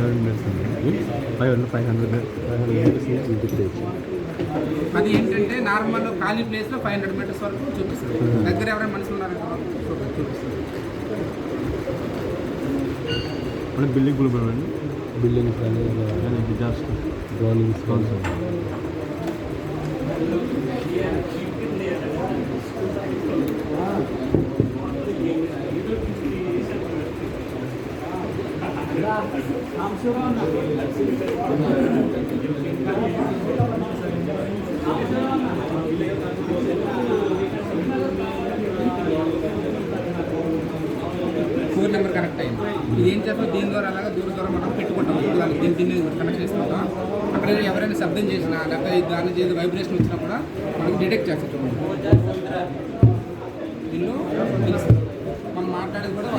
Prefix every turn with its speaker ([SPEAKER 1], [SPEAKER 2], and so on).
[SPEAKER 1] 500 meters
[SPEAKER 2] అది ఏంటంటే normal ఖాళీ ప్లేస్లో 500 మీటర్స్ వరకు చూపిస్తుంది. దగ్గర ఎవరైనా మనుషులు ఉన్నారంటే చూపిస్తుంది.
[SPEAKER 1] అంటే బిల్డింగ్ అండి బిల్డింగ్స్ కానీ డిజాస్టర్ డ్రోనింగ్స్ కానీ
[SPEAKER 2] ఫోన్ నెంబర్ కనెక్ట్ అయింది. ఇది ఏం చేస్తాం, దీని ద్వారా అలాగా దూరం మనం పెట్టుకుంటాం. దీన్ని కనెక్ట్ చేసుకుంటాం. అక్కడ ఎవరైనా శబ్దం చేసినా లేకపోతే దాని చేసి వైబ్రేషన్ వచ్చినా కూడా మనకి డిటెక్ట్ చేస్తాం. దీనిలో మనం మాట్లాడేది కూడా